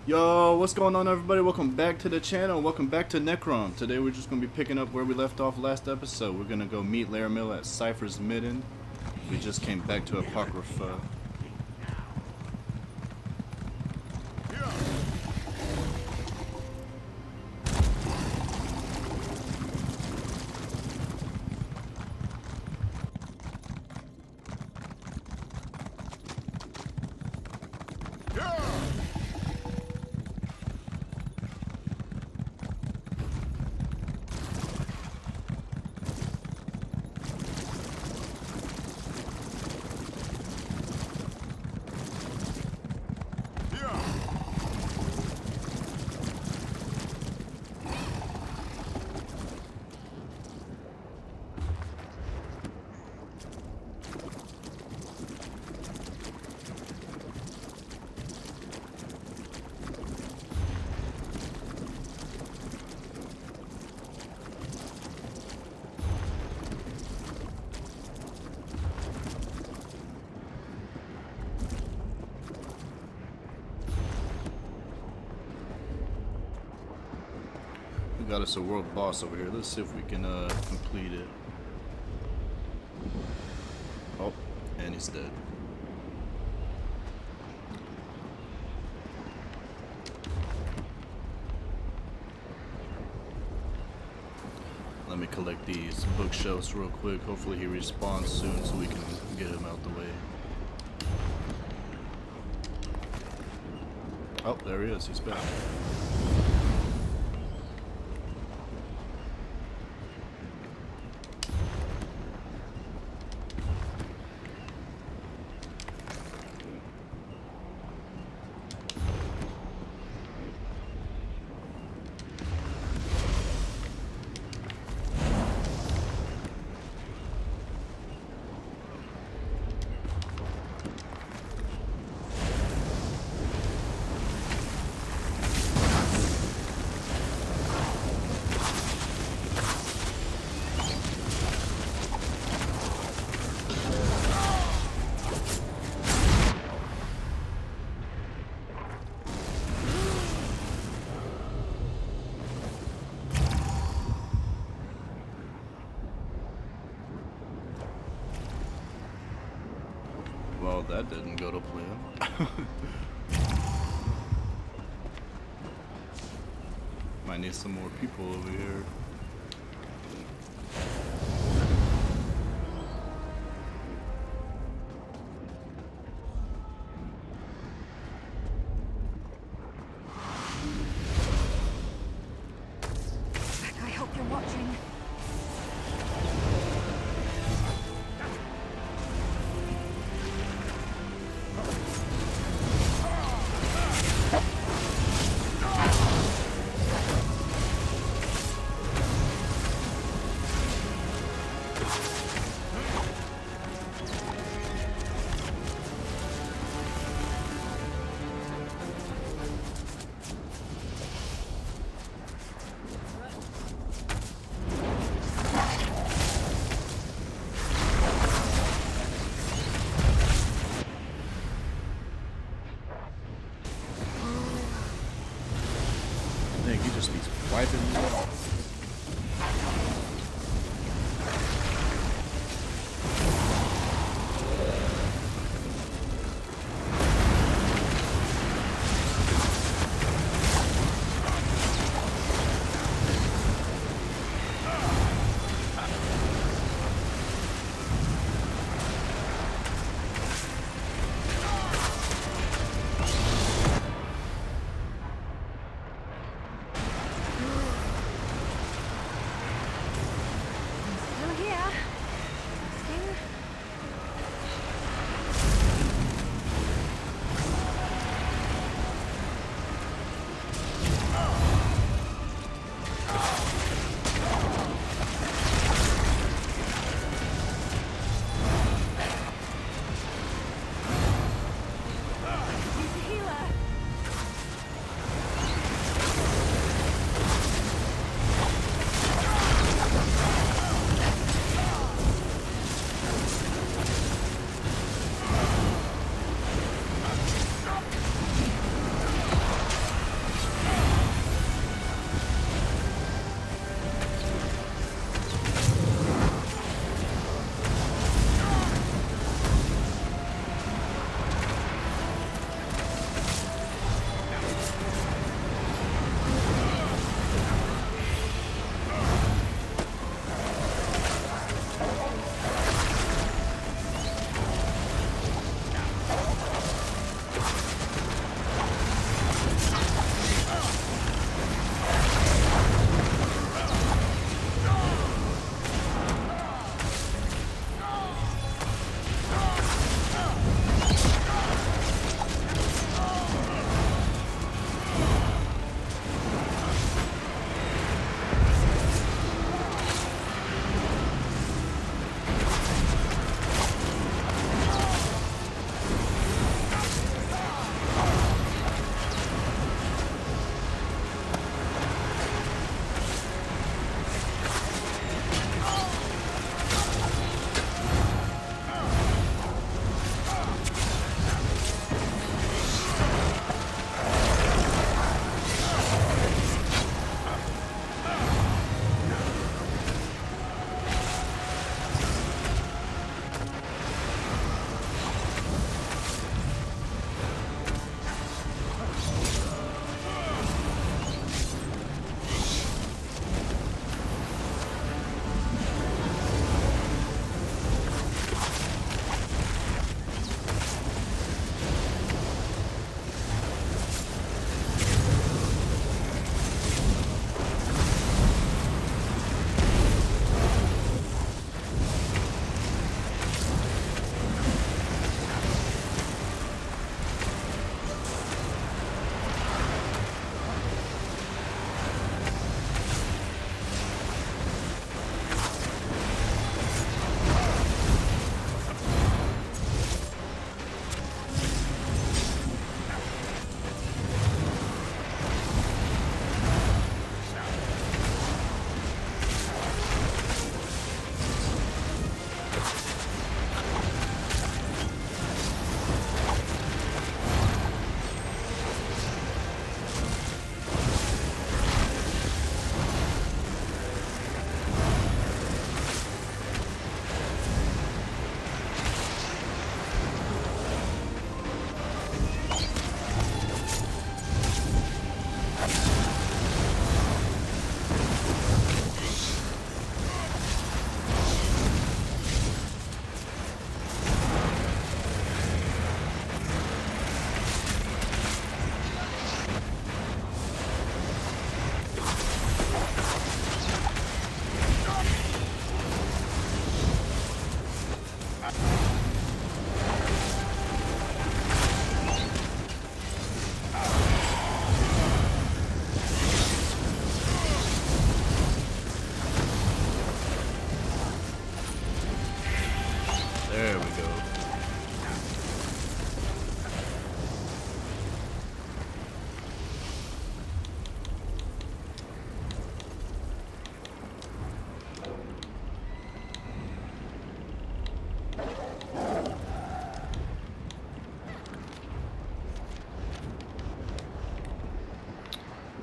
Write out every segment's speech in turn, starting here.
Yo, what's going on, everybody? Welcome back to the channel. Welcome back to Necrom. Today we're just going to be picking up where we left off last episode. We're going to go meet Laramil at Cypher's Midden. We just came back to Apocrypha. We got us a world boss over here. Let's see if we can complete it. Oh, and he's dead. Let me collect these bookshelves real quick. Hopefully he respawns soon so we can get him out the way. Oh, there he is. He's back. Well, that didn't go to plan. Might need some more people over here. I hope you're watching. Dang, he just be wiping me out.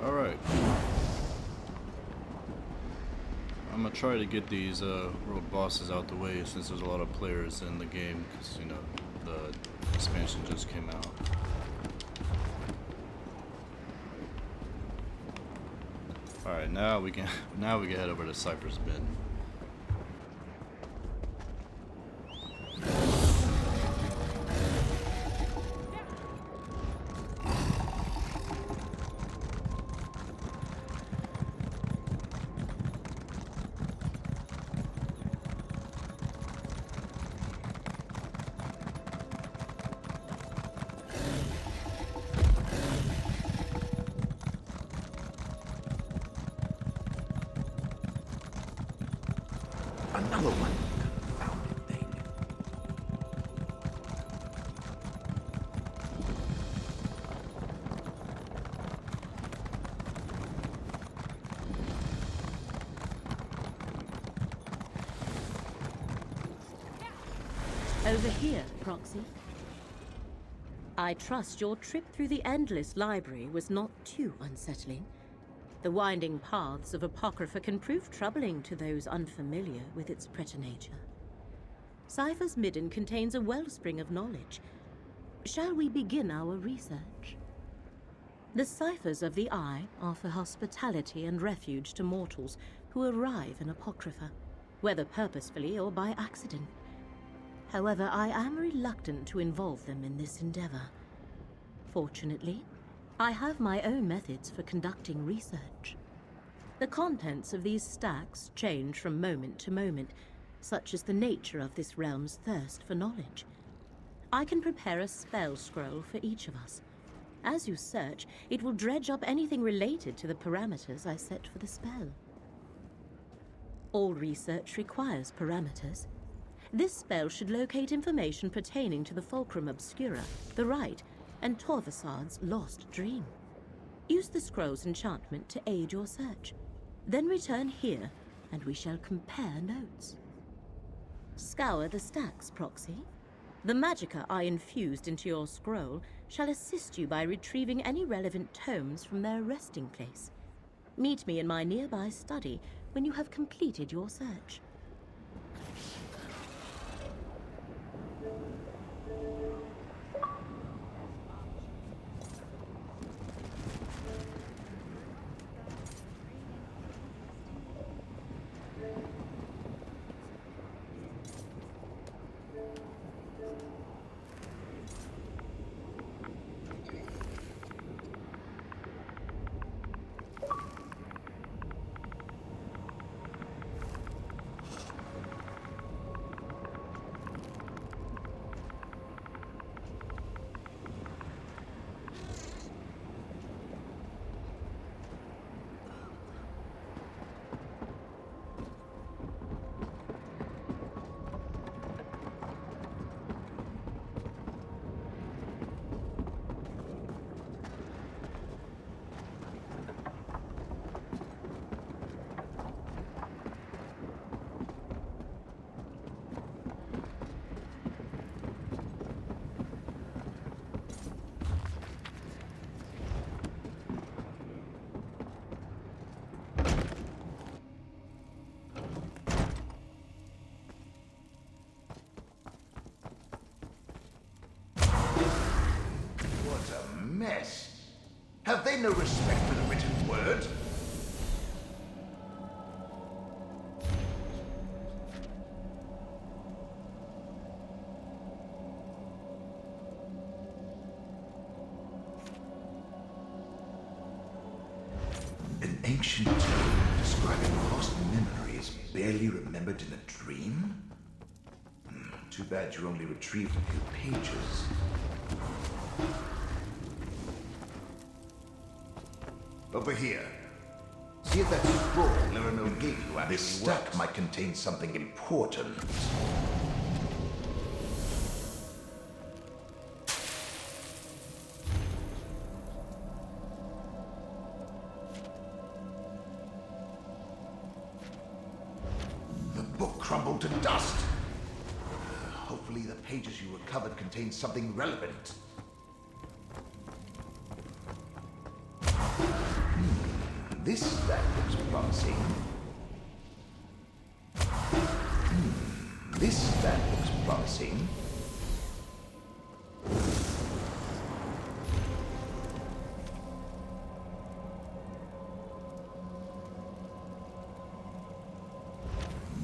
Alright. I'm gonna try to get these world bosses out the way since there's a lot of players in the game, because, you know, the expansion just came out. Alright, now we can head over to Cypress Bend. Another one. Confounded thing. Over here, Proxy. I trust your trip through the endless library was not too unsettling. The winding paths of Apocrypha can prove troubling to those unfamiliar with its preternature. Cypher's Midden contains a wellspring of knowledge. Shall we begin our research? The ciphers of the Eye offer hospitality and refuge to mortals who arrive in Apocrypha, whether purposefully or by accident. However, I am reluctant to involve them in this endeavor. Fortunately, I have my own methods for conducting research. The contents of these stacks change from moment to moment, such as the nature of this realm's thirst for knowledge. I can prepare a spell scroll for each of us. As you search, it will dredge up anything related to the parameters I set for the spell. All research requires parameters. This spell should locate information pertaining to the Fulcrum Obscura, the Rite, and Torvasad's lost dream. Use the scroll's enchantment to aid your search. Then return here, and we shall compare notes. Scour the stacks, Proxy. The magicka I infused into your scroll shall assist you by retrieving any relevant tomes from their resting place. Meet me in my nearby study when you have completed your search. Mess. Have they no respect for the written word? An ancient tale describing lost memories barely remembered in a dream? Too bad you only retrieved a few pages. Over here. See if that scroll Laranil gave you actually This stack works. Might contain something important. The book crumbled to dust. Hopefully the pages you recovered contain something relevant. This stack looks promising. This stack looks promising.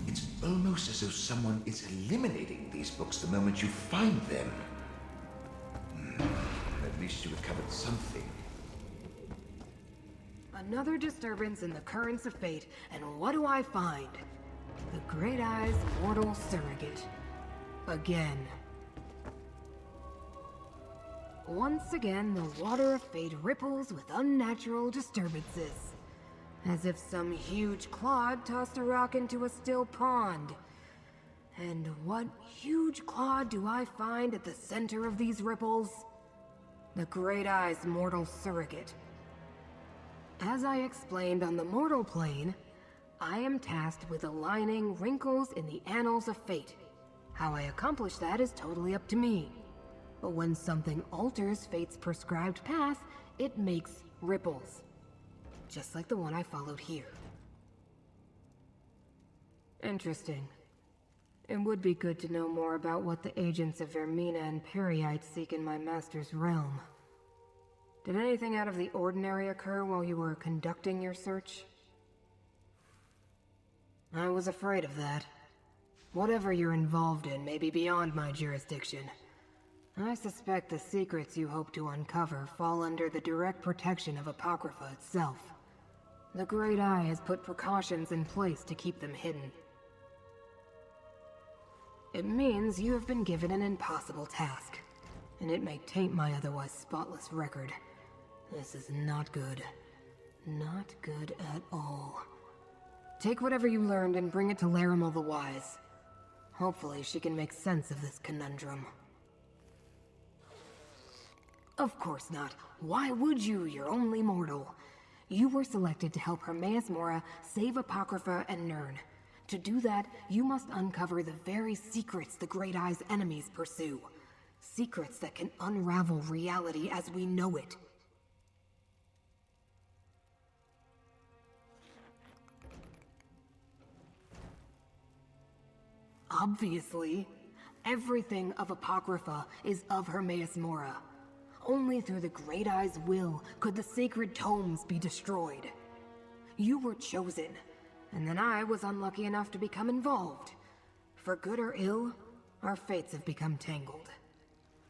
It's almost as though someone is eliminating these books the moment you find them. At least you recovered something. Another disturbance in the currents of fate, and what do I find? The Great Eye's mortal surrogate. Again. Once again, the water of fate ripples with unnatural disturbances. As if some huge clod tossed a rock into a still pond. And what huge clod do I find at the center of these ripples? The Great Eye's mortal surrogate. As I explained on the mortal plane, I am tasked with aligning wrinkles in the annals of fate. How I accomplish that is totally up to me. But when something alters fate's prescribed path, it makes ripples. Just like the one I followed here. Interesting. It would be good to know more about what the agents of Vermina and Periite seek in my master's realm. Did anything out of the ordinary occur while you were conducting your search? I was afraid of that. Whatever you're involved in may be beyond my jurisdiction. I suspect the secrets you hope to uncover fall under the direct protection of Apocrypha itself. The Great Eye has put precautions in place to keep them hidden. It means you have been given an impossible task, and it may taint my otherwise spotless record. This is not good. Not good at all. Take whatever you learned and bring it to Laramil the Wise. Hopefully she can make sense of this conundrum. Of course not. Why would you? You're only mortal. You were selected to help Hermaeus Mora save Apocrypha and Nirn. To do that, you must uncover the very secrets the Great Eye's enemies pursue. Secrets that can unravel reality as we know it. Obviously, everything of Apocrypha is of Hermaeus Mora. Only through the Great Eye's will could the sacred tomes be destroyed. You were chosen, and then I was unlucky enough to become involved. For good or ill, our fates have become tangled.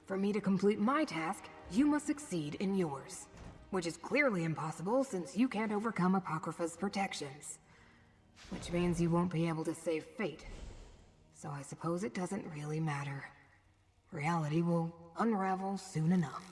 For me to complete my task, you must succeed in yours. Which is clearly impossible since you can't overcome Apocrypha's protections. Which means you won't be able to save fate. So I suppose it doesn't really matter. Reality will unravel soon enough.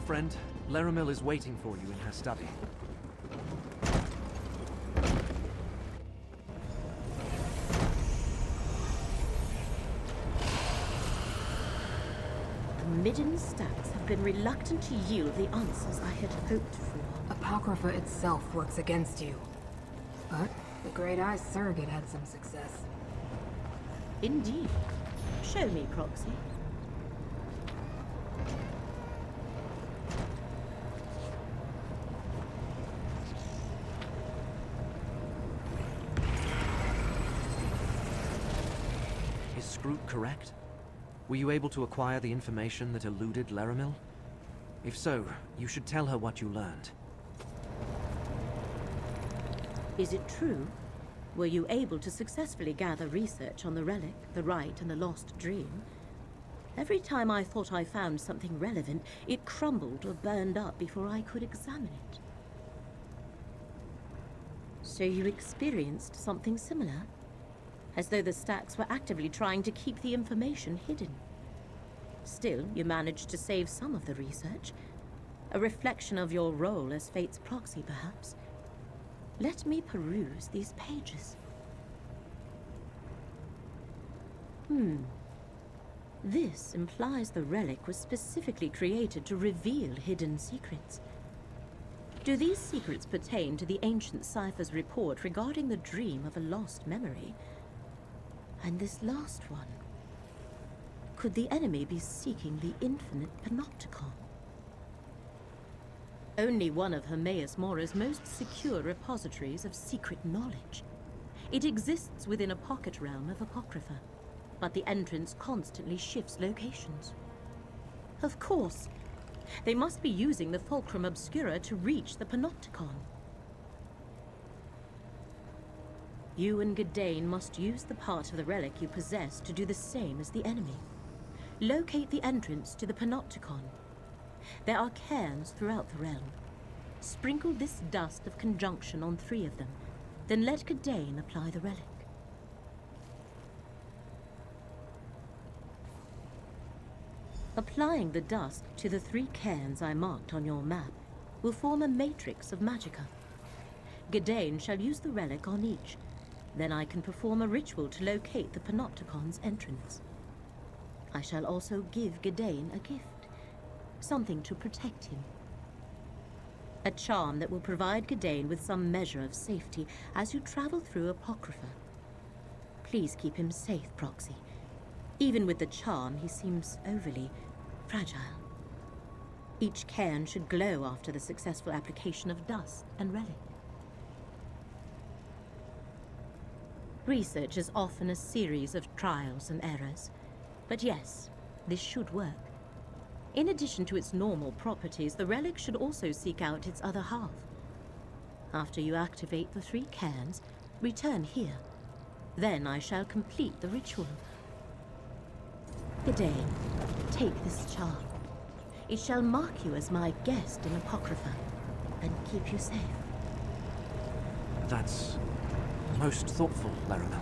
Friend, Laramil is waiting for you in her study. The Midden stacks have been reluctant to yield the answers I had hoped for. Apocrypha itself works against you. But the Great Eye's surrogate had some success. Indeed. Show me, Proxy. Is Scroot correct? Were you able to acquire the information that eluded Laramil? If so, you should tell her what you learned. Is it true? Were you able to successfully gather research on the relic, the rite, and the lost dream? Every time I thought I found something relevant, it crumbled or burned up before I could examine it. So you experienced something similar? As though the stacks were actively trying to keep the information hidden. Still, you managed to save some of the research. A reflection of your role as Fate's proxy, perhaps. Let me peruse these pages. This implies the relic was specifically created to reveal hidden secrets. Do these secrets pertain to the ancient cipher's report regarding the dream of a lost memory? And this last one? Could the enemy be seeking the infinite Panopticon? Only one of Hermaeus Mora's most secure repositories of secret knowledge. It exists within a pocket realm of Apocrypha, but the entrance constantly shifts locations. Of course, they must be using the Fulcrum Obscura to reach the Panopticon. You and Gadain must use the part of the relic you possess to do the same as the enemy. Locate the entrance to the Panopticon. There are cairns throughout the realm. Sprinkle this dust of conjunction on 3 of them, then let Gadain apply the relic. Applying the dust to the 3 cairns I marked on your map will form a matrix of magicka. Gadain shall use the relic on each. Then I can perform a ritual to locate the Panopticon's entrance. I shall also give Gadain a gift, something to protect him. A charm that will provide Gadain with some measure of safety as you travel through Apocrypha. Please keep him safe, Proxy. Even with the charm, he seems overly fragile. Each cairn should glow after the successful application of dust and relic. Research is often a series of trials and errors. But yes, this should work. In addition to its normal properties, the relic should also seek out its other half. After you activate the 3 cairns, return here. Then I shall complete the ritual. Gadain, take this charm. It shall mark you as my guest in Apocrypha and keep you safe. That's most thoughtful, Laramel.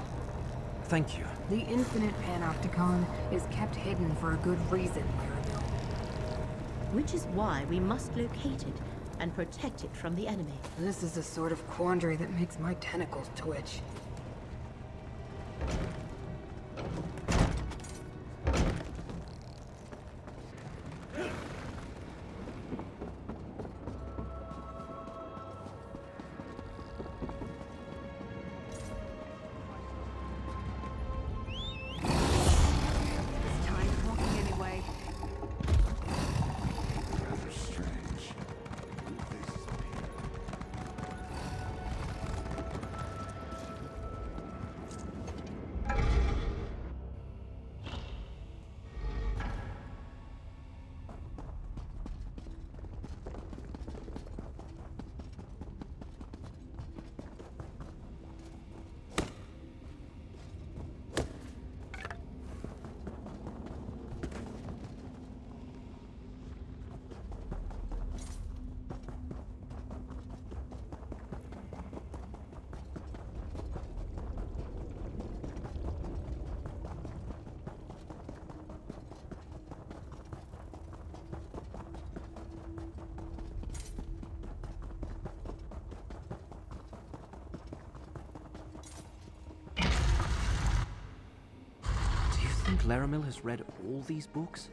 Thank you. The infinite Panopticon is kept hidden for a good reason, Laramel. Which is why we must locate it and protect it from the enemy. This is the sort of quandary that makes my tentacles twitch. It's time walking anyway. Rather strange. New faces appear. Do you think Laramil has read all these books?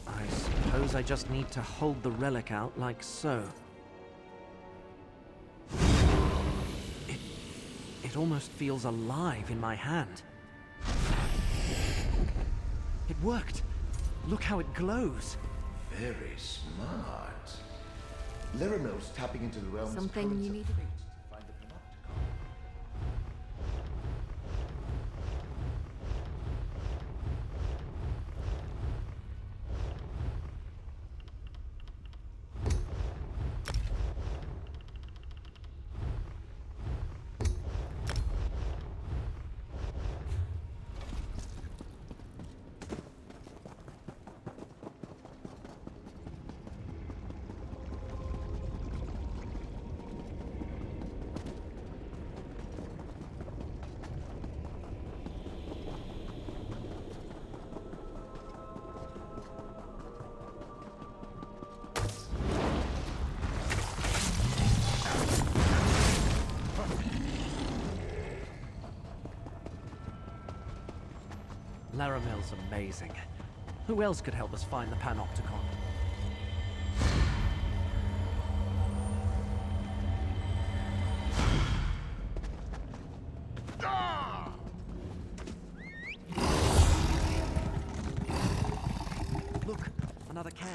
I suppose I just need to hold the relic out like so. It almost feels alive in my hand. It worked! Look how it glows! Very smart. Laramel's tapping into the realm's Something currents you of need fate to find the Panopticon. Laramil's amazing. Who else could help us find the Panopticon? Look, another can.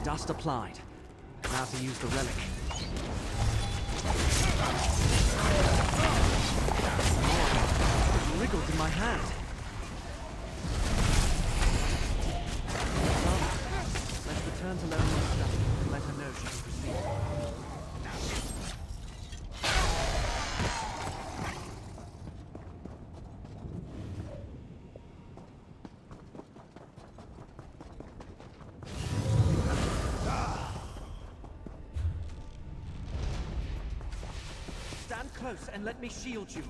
Dust applied. Now to use the relic. It wriggled in my hand. Well, let's return to Laramil's study and let her know she can proceed. Stand close and let me shield you.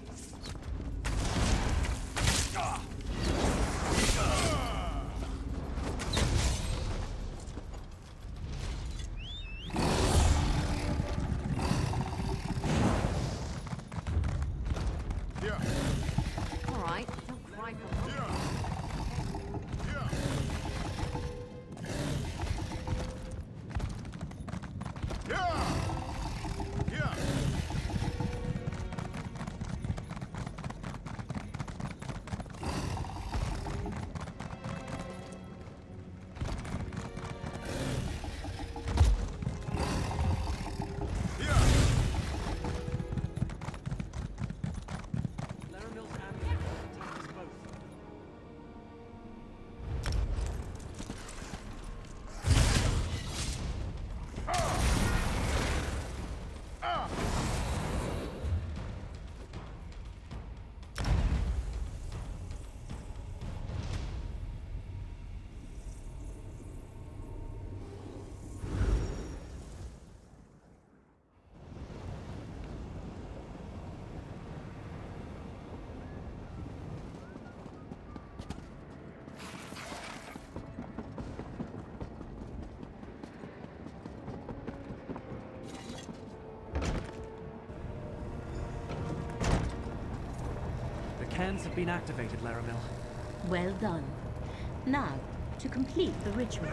All right, don't cry for me. Laramil's amulet attack us both. The cans have been activated, Laramil. Well done. Now, to complete the ritual.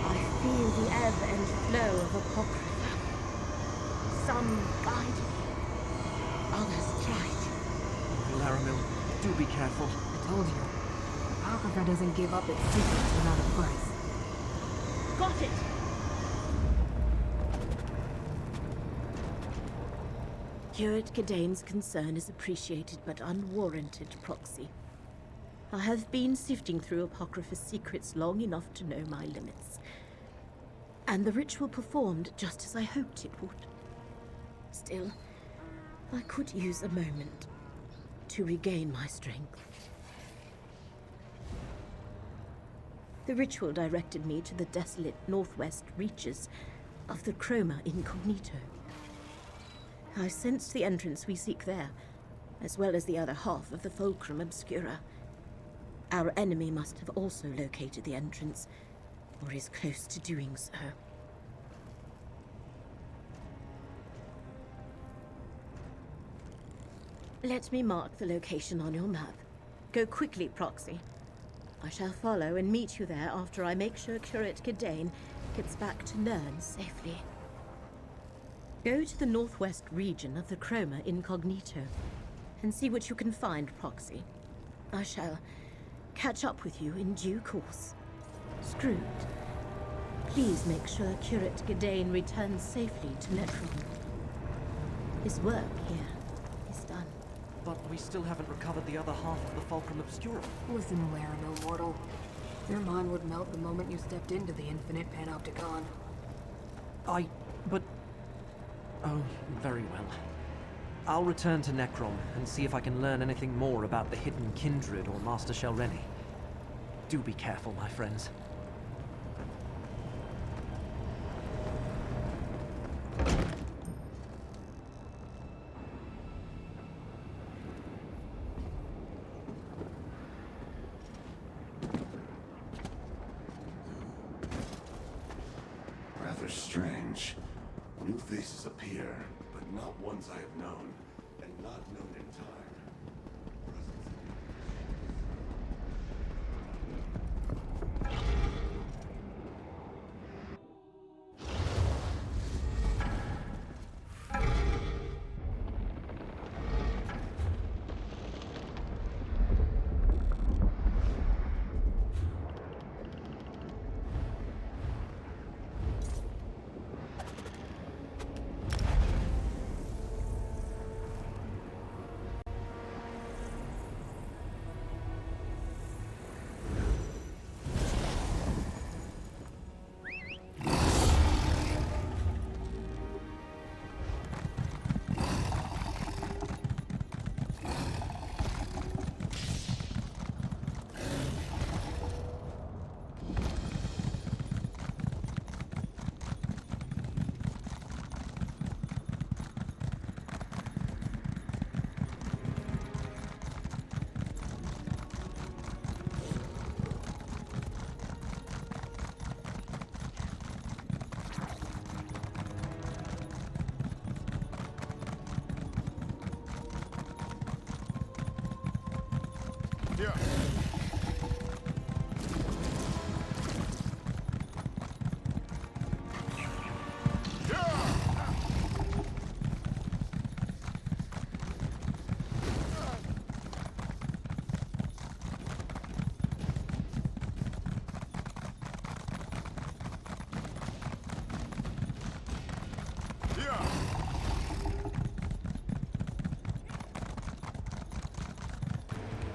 I feel the ebb and flow of Apocrypha. Some guide me, others fight. Laramil, do be careful. I told you. Apocrypha doesn't give up its secrets without a price. Got it! Curate Cadane's concern is appreciated but unwarranted, Proxy. I have been sifting through Apocrypha's secrets long enough to know my limits. And the ritual performed just as I hoped it would. Still, I could use a moment to regain my strength. The ritual directed me to the desolate northwest reaches of the Chroma Incognito. I sensed the entrance we seek there, as well as the other half of the Fulcrum Obscura. Our enemy must have also located the entrance, or is close to doing so. Let me mark the location on your map. Go quickly, Proxy. I shall follow and meet you there after I make sure Curate Gidane gets back to Nern safely. Go to the northwest region of the Chroma Incognito and see what you can find, Proxy. I shall catch up with you in due course. Scrooge, please make sure Curate Gidane returns safely to Necrom. His work here is done. But we still haven't recovered the other half of the Fulcrum Obscurum. Listen, Laramil mortal. Your mind would melt the moment you stepped into the infinite Panopticon. But... Oh, very well. I'll return to Necrom and see if I can learn anything more about the hidden Kindred or Master Shelreni. Do be careful, my friends. Rather strange. New faces appear, but not ones I have known, and not known in time.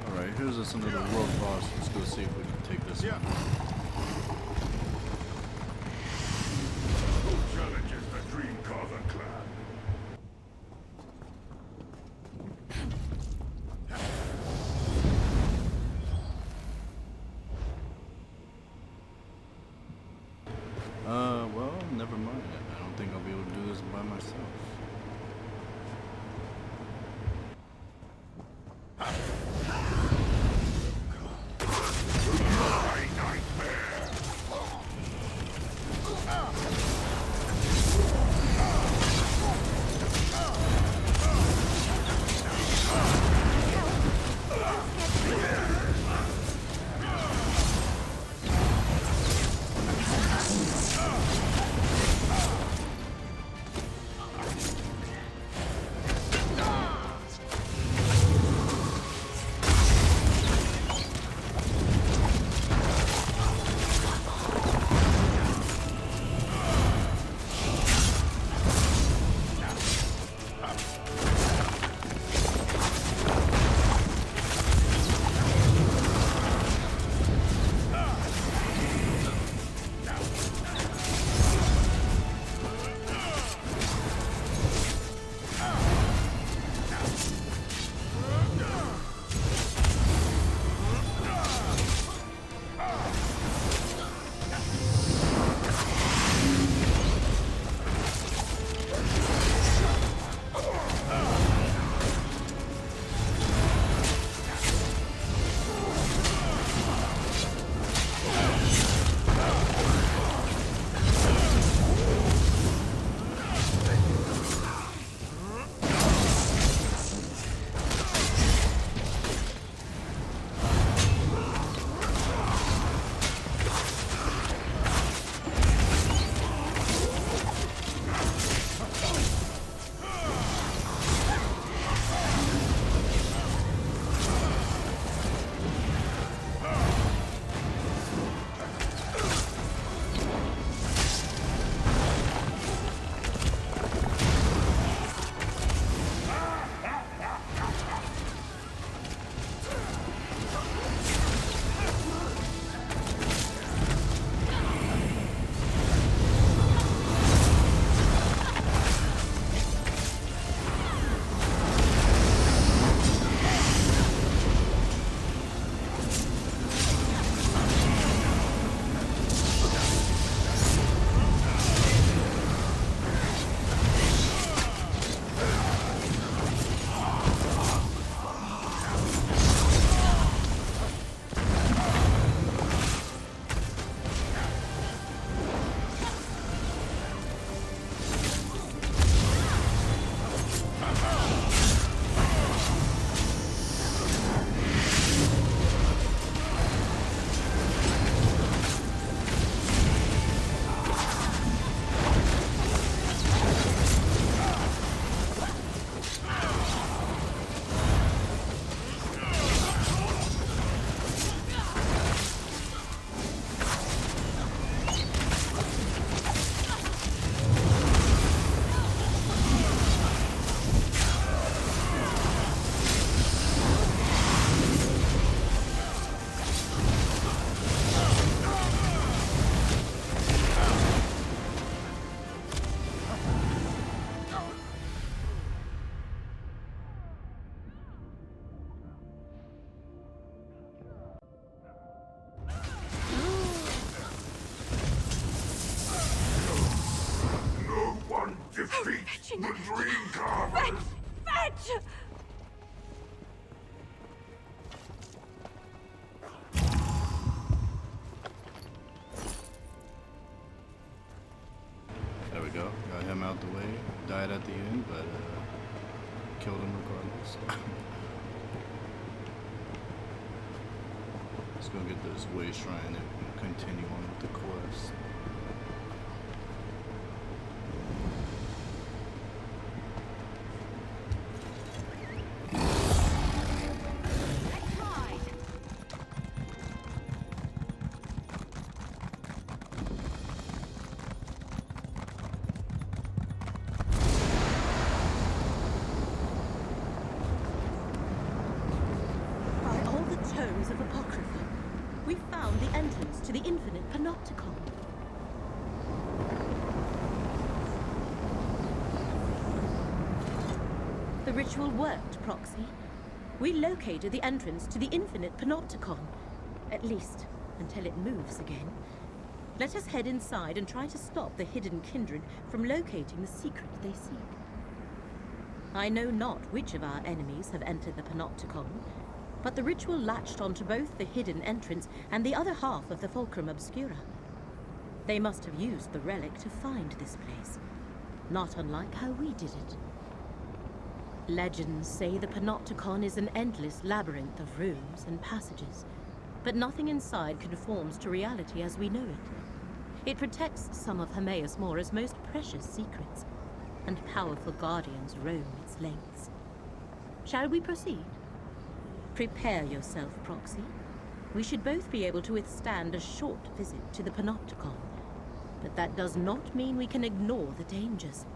Alright, here's us another world boss. Let's go see if we can take this one. Who challenges the Dreamcarver clan? Well, never mind. I don't think I'll be able to do this by myself. fetching. The dream carvers! Fetch! There we go. Got him out the way. Died at the end, but killed him regardless. Let's go get this way shrine and continue on with the quest. By all the tomes of Apocrypha, we found the entrance to the infinite Panopticon. The ritual worked, Proxy. We located the entrance to the infinite Panopticon. At least, until it moves again. Let us head inside and try to stop the hidden kindred from locating the secret they seek. I know not which of our enemies have entered the Panopticon, but the ritual latched onto both the hidden entrance and the other half of the Fulcrum Obscura. They must have used the relic to find this place, not unlike how we did it. Legends say the Panopticon is an endless labyrinth of rooms and passages, but nothing inside conforms to reality as we know it. It protects some of Hermaeus Mora's most precious secrets, and powerful guardians roam its lengths. Shall we proceed? Prepare yourself, Proxy. We should both be able to withstand a short visit to the Panopticon, but that does not mean we can ignore the dangers.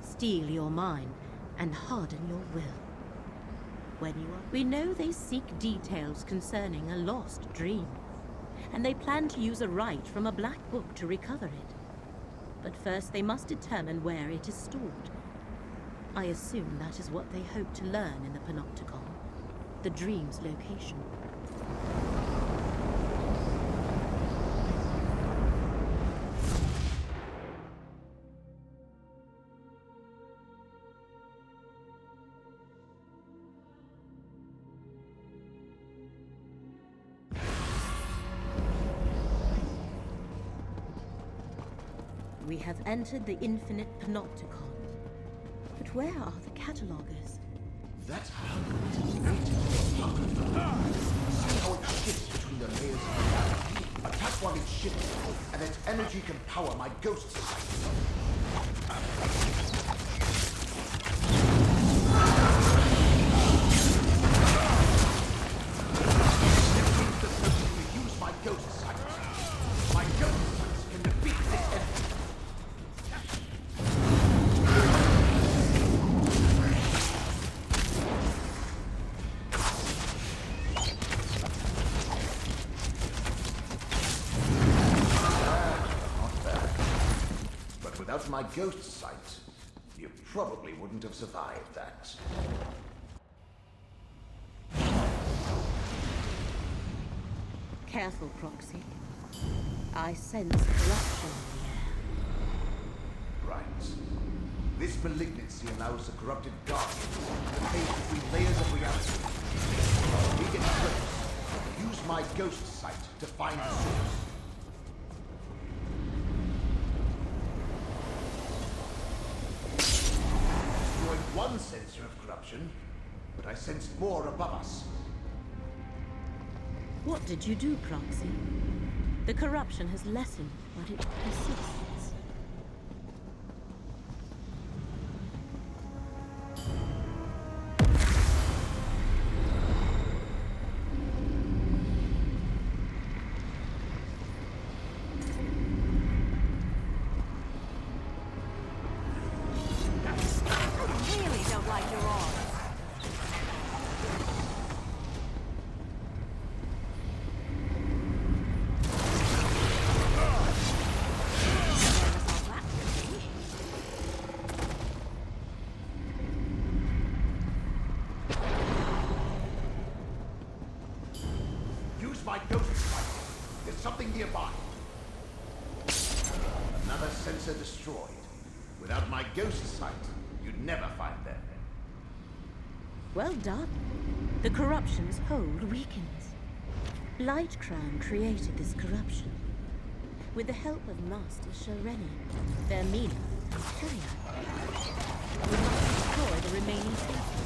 Steel your mind and harden your will. When you are... We know they seek details concerning a lost dream, and they plan to use a rite from a black book to recover it. But first they must determine where it is stored. I assume that is what they hope to learn in the Panopticon, the dream's location. We have entered the infinite Panopticon. But where are the catalogers? That's how See how it shifts between the layers of reality. Attack while it shifts, and its energy can power my ghost sight. Use my ghost sight. My ghost sight can defeat this enemy. Without my ghost sight, you probably wouldn't have survived that. Careful, Proxy. I sense corruption in the air. Right. This malignancy allows the corrupted guardians to phase between layers of reality. We get close. Use my ghost sight to find the source. One sensor of corruption, but I sensed more above us. What did you do, Proxy? The corruption has lessened, but it persists. My ghost sight. There's something nearby. Another sensor destroyed. Without my ghost sight, you'd never find them. Well done. The corruption's hold weakens. Lightcrown created this corruption. With the help of Master Shareni, their Mina, Perion. We must destroy the remaining pieces.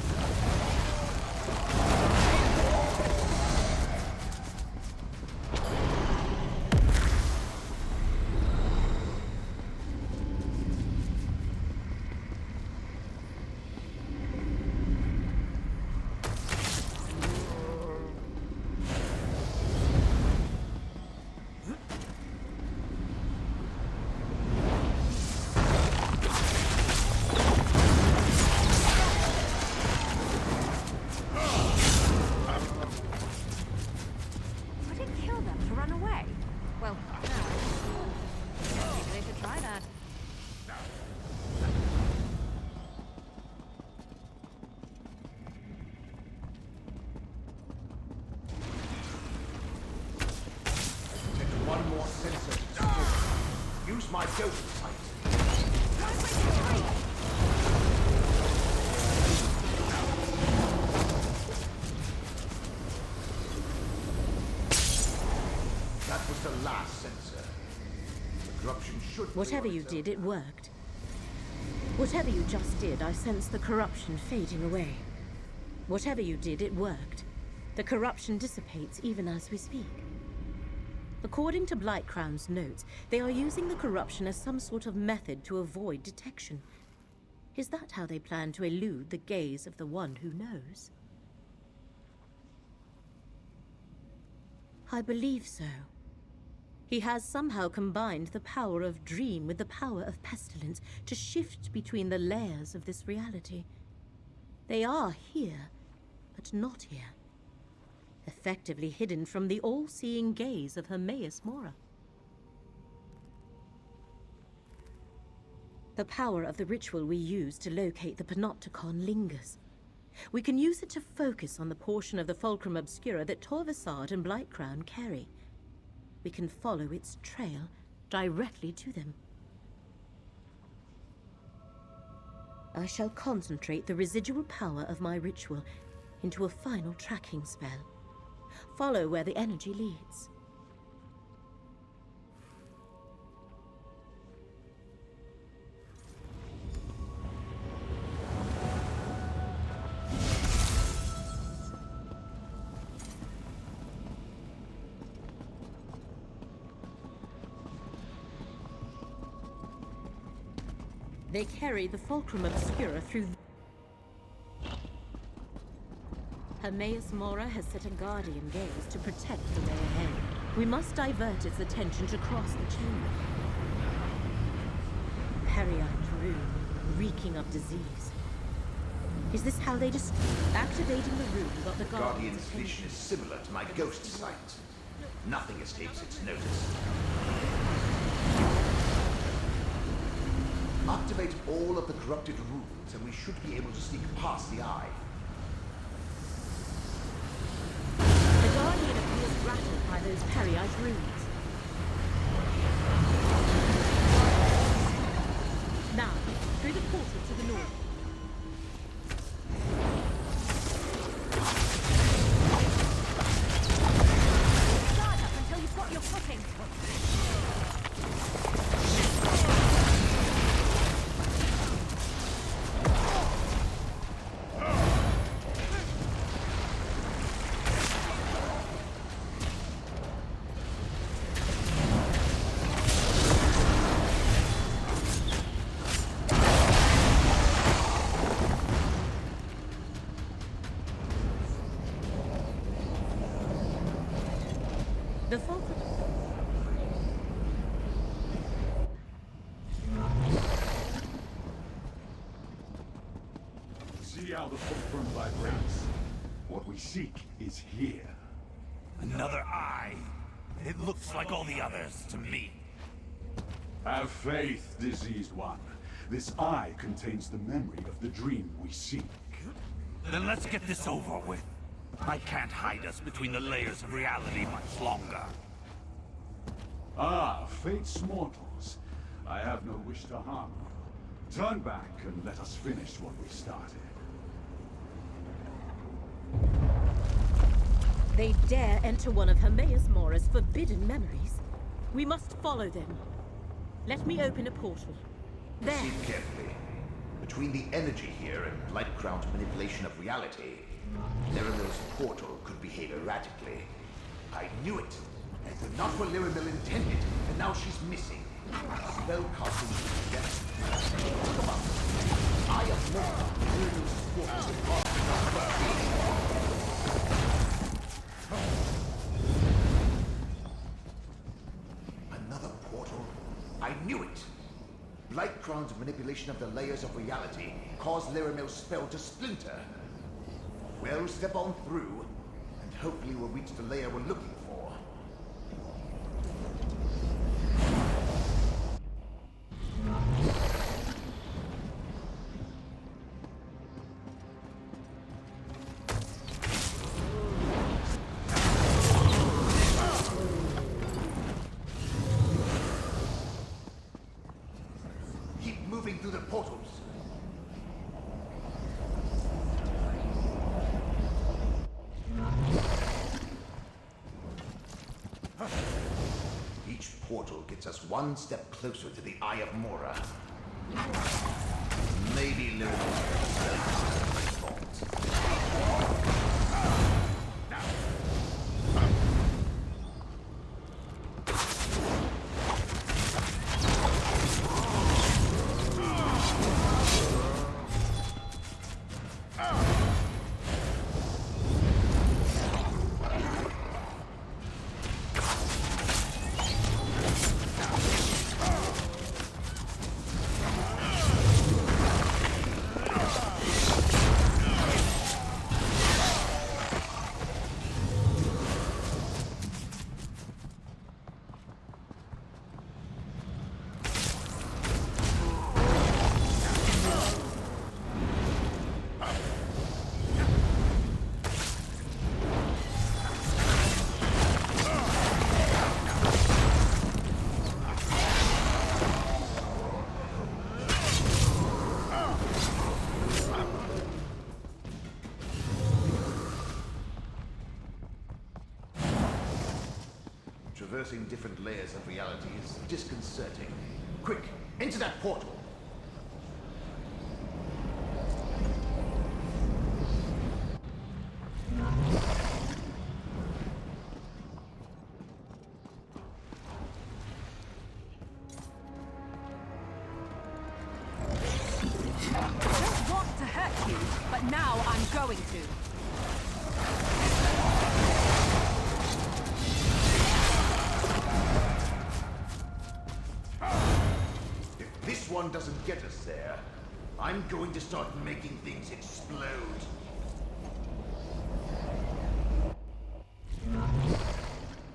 I didn't kill them to run away. Well, no. Maybe they should try that. Detect one more sensor to destroy. Use my ghost sight. That was the last sensor. The corruption should be Whatever on you its did, own it now. worked. Whatever you just did, I sensed the corruption fading away. Whatever you did, it worked. The corruption dissipates even as we speak. According to Blightcrown's notes, they are using the corruption as some sort of method to avoid detection. Is that how they plan to elude the gaze of the one who knows? I believe so. He has somehow combined the power of dream with the power of pestilence to shift between the layers of this reality. They are here, but not here. Effectively hidden from the all-seeing gaze of Hermaeus Mora. The power of the ritual we use to locate the Panopticon lingers. We can use it to focus on the portion of the Fulcrum Obscura that Torvasad and Blightcrown carry. We can follow its trail directly to them. I shall concentrate the residual power of my ritual into a final tracking spell. Follow where the energy leads. They carry the Fulcrum Obscura through. Hermaeus Mora has set a guardian gaze to protect the way ahead. We must divert its attention to cross the chamber. Perion rune, reeking of disease. Is this how they just activating the rune got the guardian's Guardian's vision attention? is similar to my ghost sight. Nothing escapes its notice. Activate all of the corrupted runes and we should be able to sneak past the eye. The guardian appears rattled by those Periite runes. Now, through the portal to the north. Guard up until you've got your footing. The Fulcrum. See how the fulcrum vibrates. What we seek is here. Another eye. It looks like all the others to me. Have faith, diseased one. This eye contains the memory of the dream we seek. Then let's get this over with. I can't hide us between the layers of reality much longer. Ah, fate's mortals. I have no wish to harm you. Turn back and let us finish what we started. They dare enter one of Hermaeus Mora's forbidden memories. We must follow them. Let me open a portal. There. Proceed carefully. Between the energy here and Blightcrown's manipulation of reality, Laramel's portal could behave erratically. I knew it. And but not what Laramel intended, and now she's missing. Spellcasting together. Come on. I am more. Laramel's portal will Another portal? I knew it! Blightcrown's manipulation of the layers of reality caused Laramel's spell to splinter. Well, step on through, and hopefully we'll reach the layer we're looking for. Keep moving through the portals. Each portal gets us one step closer to the Eye of Mora. Maybe Laramel's fault. Traversing different layers of reality is disconcerting. Quick, into that portal! I don't want to hurt you, but now I'm going to. If this one doesn't get us there, I'm going to start making things explode.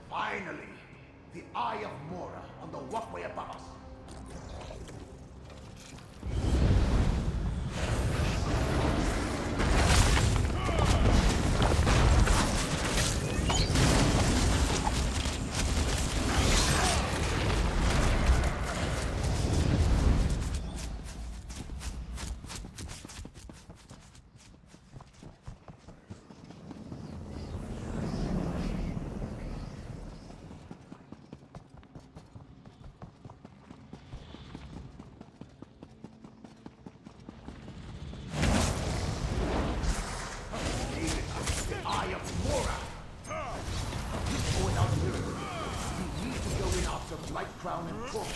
Finally! The Eye of Mora on the walkway above us. Crown and Court.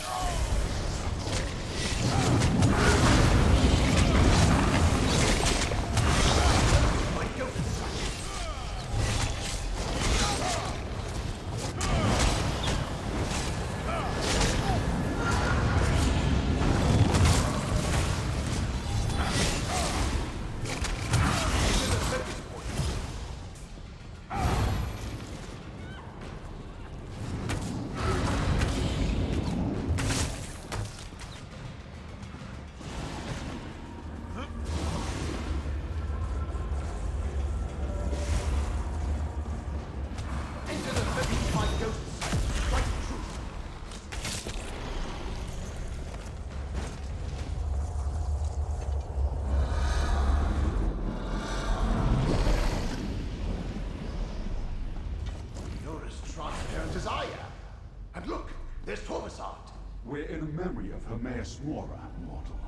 Hermaeus Mora, mortal.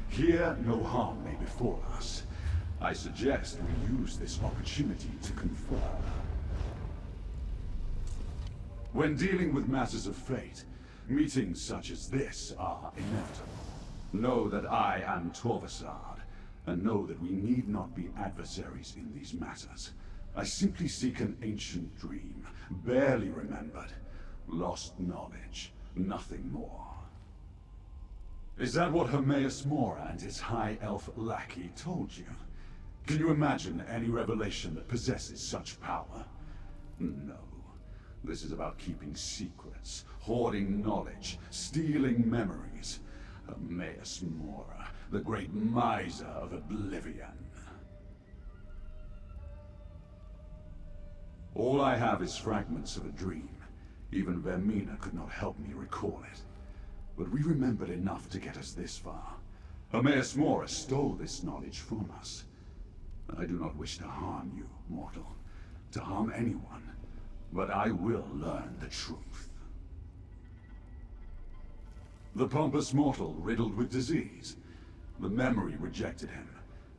Here, no harm may befall us. I suggest we use this opportunity to confer. When dealing with matters of fate, meetings such as this are inevitable. Know that I am Torvasard, and know that we need not be adversaries in these matters. I simply seek an ancient dream, barely remembered. Lost knowledge, nothing more. Is that what Hermaeus Mora and his high elf lackey told you? Can you imagine any revelation that possesses such power? No. This is about keeping secrets, hoarding knowledge, stealing memories. Hermaeus Mora, the great miser of oblivion. All I have is fragments of a dream. Even Vermina could not help me recall it. But we remembered enough to get us this far. Hermaeus Mora stole this knowledge from us. I do not wish to harm you, mortal, to harm anyone, but I will learn the truth. The pompous mortal riddled with disease. The memory rejected him.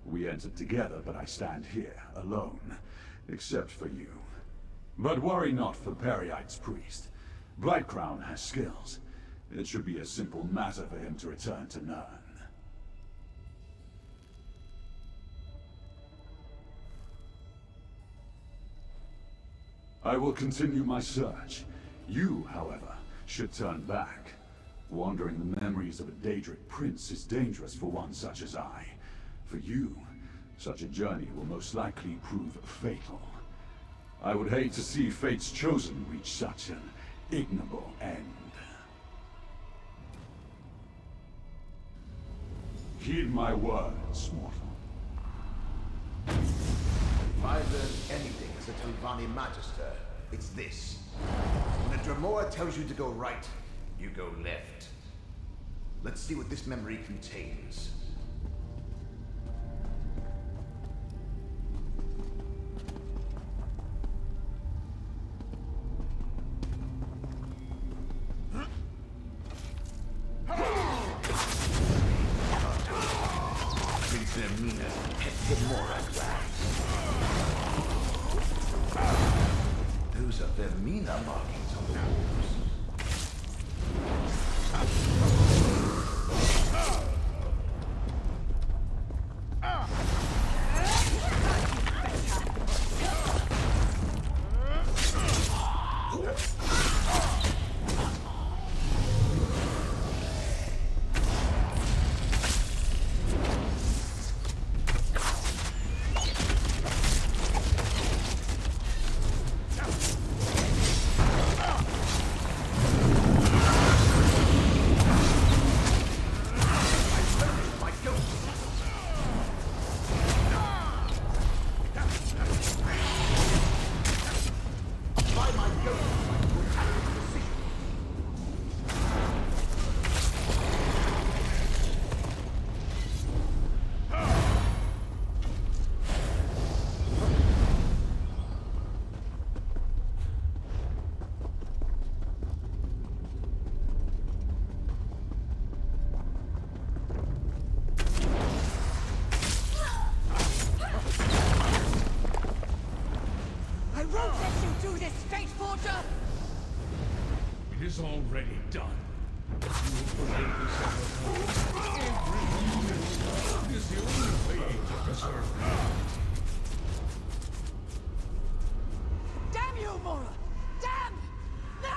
We entered together, but I stand here, alone, except for you. But worry not for Periite's priest. Blightcrown has skills. It should be a simple matter for him to return to Nirn. I will continue my search. You, however, should turn back. Wandering the memories of a Daedric prince is dangerous for one such as I. For you, such a journey will most likely prove fatal. I would hate to see Fate's Chosen reach such an ignoble end. Heed my words, mortal. If I learned anything as a Telvanni Magister, it's this. When a Dremora tells you to go right, you go left. Let's see what this memory contains. Those are Vermina markings on the walls. It is already done. It is the only way to preserve power. Damn you, Mora! Damn! No!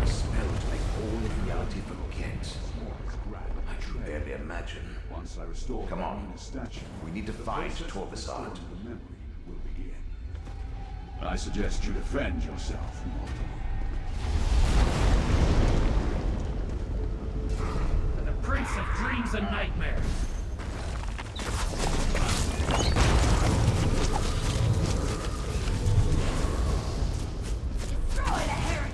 Smells like all of reality forget. I can barely imagine. Once I restore Come on. Vermina's statue, We need to the find process of Torvasard. restoring the memory will begin. I suggest you defend yourself, mortal. For the Prince of Dreams and Nightmares. Destroy the heretic!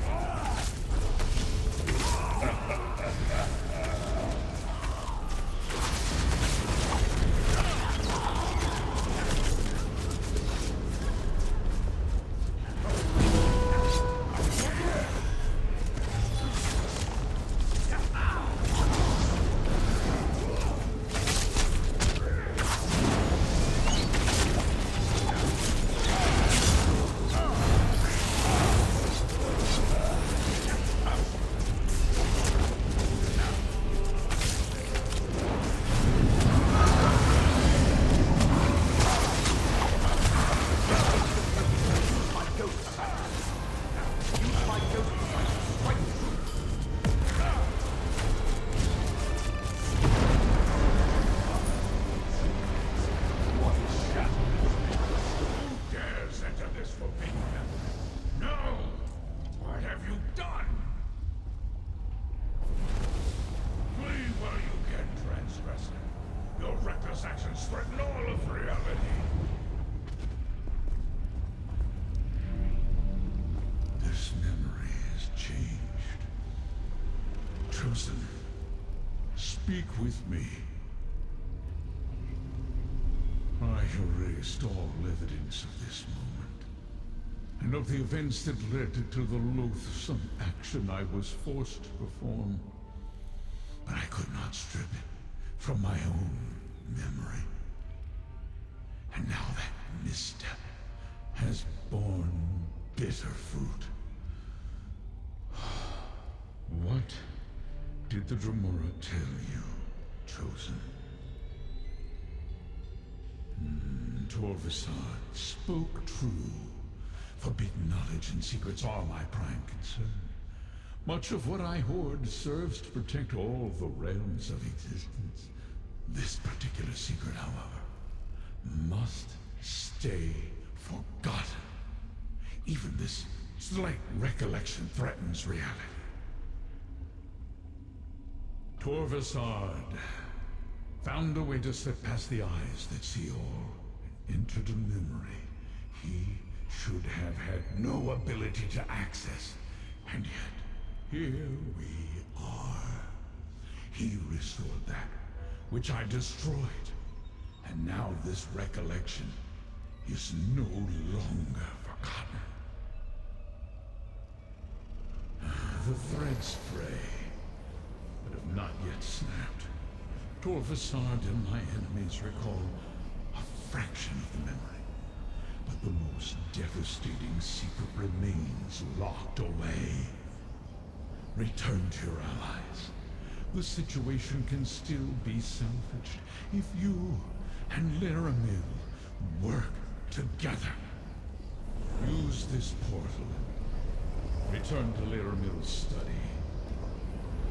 speak with me. I erased all evidence of this moment, and of the events that led to the loathsome action I was forced to perform. But I could not strip it from my own memory. And now that misstep has borne bitter fruit. What did the Dremora tell you, Chosen? Torvasad spoke true. Forbidden knowledge and secrets are my prime concern. Much of what I hoard serves to protect all the realms of existence. This particular secret, however, must stay forgotten. Even this slight recollection threatens reality. Torvasad found a way to slip past the eyes that see all and entered a memory he should have had no ability to access. And yet, here we are. He restored that which I destroyed. And now this recollection is no longer forgotten. The threads fray, but have not yet snapped. Torvasad and my enemies recall a fraction of the memory, but the most devastating secret remains locked away. Return to your allies. The situation can still be salvaged if you and Laramil work together. Use this portal. Return to Laramil's study.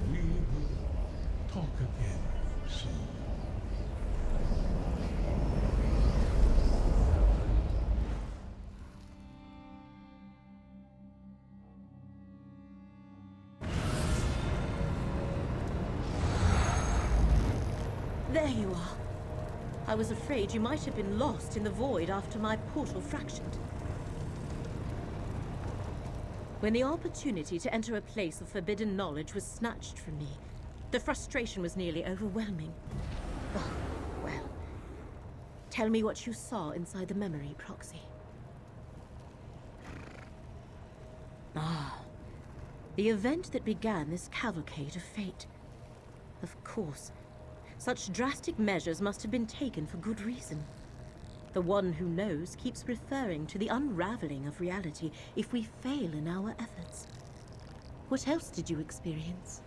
We will talk again soon. There you are. I was afraid you might have been lost in the void after my portal fractured. When the opportunity to enter a place of forbidden knowledge was snatched from me, the frustration was nearly overwhelming. Oh, well. Tell me what you saw inside the memory, Proxy. Ah, the event that began this cavalcade of fate. Of course. Such drastic measures must have been taken for good reason. The one who knows keeps referring to the unraveling of reality if we fail in our efforts. What else did you experience?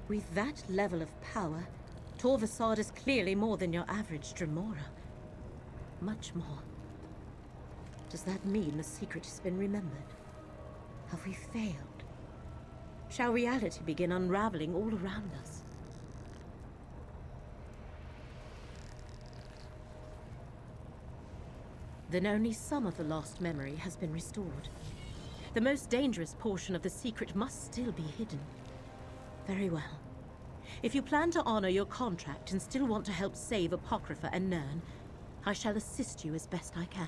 With that level of power, Torvasad is clearly more than your average Dremora. Much more. Does that mean the secret has been remembered? Have we failed? Shall reality begin unraveling all around us? Then only some of the lost memory has been restored. The most dangerous portion of the secret must still be hidden. Very well. If you plan to honor your contract and still want to help save Apocrypha and Nirn, I shall assist you as best I can.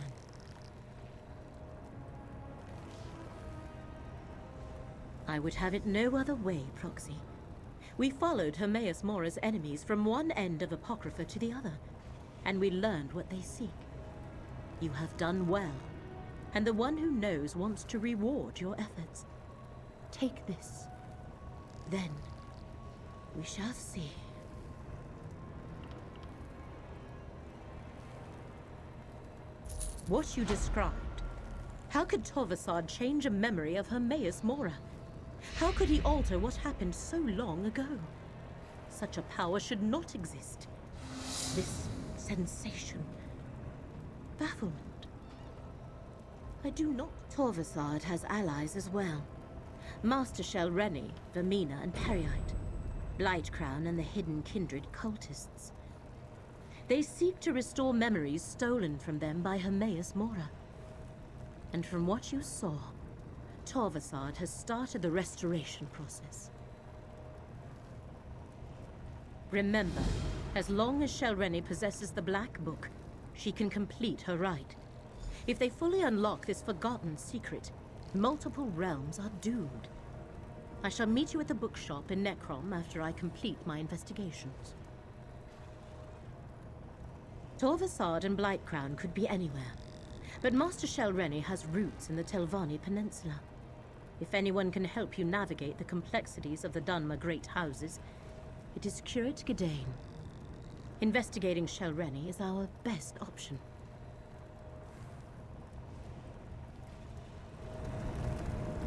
I would have it no other way, Proxy. We followed Hermaeus Mora's enemies from one end of Apocrypha to the other, and we learned what they seek. You have done well, and the one who knows wants to reward your efforts. Take this. Then, we shall see. What you described. How could Torvasad change a memory of Hermaeus Mora? How could he alter what happened so long ago? Such a power should not exist. This sensation. Bafflement. I do not. Torvasad has allies as well. Master Shelreni, Vermina, and Periite. Blightcrown and the hidden kindred cultists. They seek to restore memories stolen from them by Hermaeus Mora. And from what you saw, Torvasad has started the restoration process. Remember, as long as Shelreni possesses the Black Book, she can complete her rite. If they fully unlock this forgotten secret, multiple realms are doomed. I shall meet you at the bookshop in Necrom after I complete my investigations. Torvasard and Blightcrown could be anywhere, but Master Shelreni has roots in the Telvanni Peninsula. If anyone can help you navigate the complexities of the Dunmer Great Houses, it is Curate Gedane. Investigating Shelreni is our best option.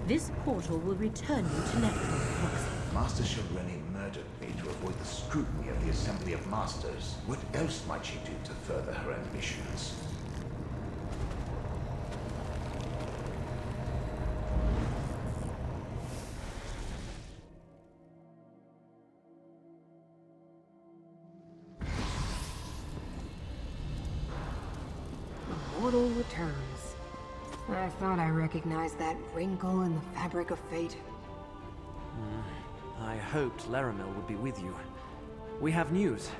This portal will return you to Necrom, Roxy. Master Shelreni murdered me to avoid the scrutiny of the Assembly of Masters. What else might she do to further her ambitions? Mortal returns. I thought I recognized that wrinkle in the fabric of fate. I hoped Laramil would be with you. We have news.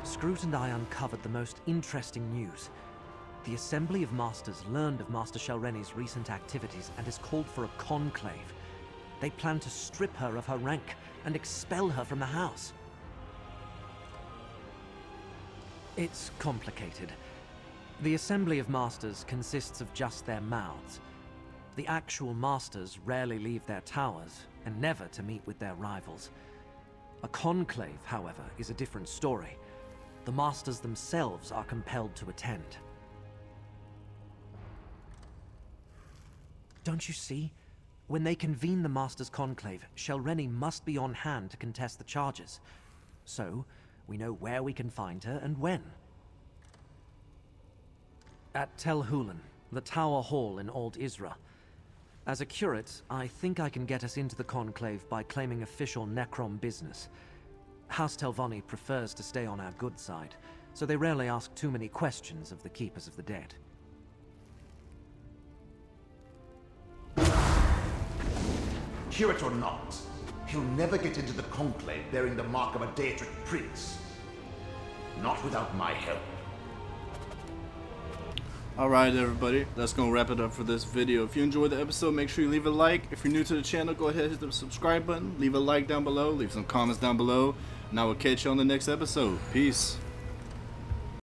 Scroot and I uncovered the most interesting news. The Assembly of Masters learned of Master Shelreni's recent activities and has called for a conclave. They plan to strip her of her rank and expel her from the house. It's complicated. The Assembly of Masters consists of just their mouths. The actual Masters rarely leave their towers, and never to meet with their rivals. A conclave, however, is a different story. The Masters themselves are compelled to attend. Don't you see? When they convene the Masters' conclave, Shelreni must be on hand to contest the charges. So, we know where we can find her and when. At Tel Hulan, the Tower Hall in Old Isra. As a curate, I think I can get us into the conclave by claiming official Necrom business. House Telvanni prefers to stay on our good side, so they rarely ask too many questions of the Keepers of the Dead. Curate or not, he'll never get into the conclave bearing the mark of a Daedric prince. Not without my help. Alright everybody, that's going to wrap it up for this video. If you enjoyed the episode, make sure you leave a like. If you're new to the channel, go ahead and hit the subscribe button. Leave a like down below, leave some comments down below, and I will catch you on the next episode. Peace.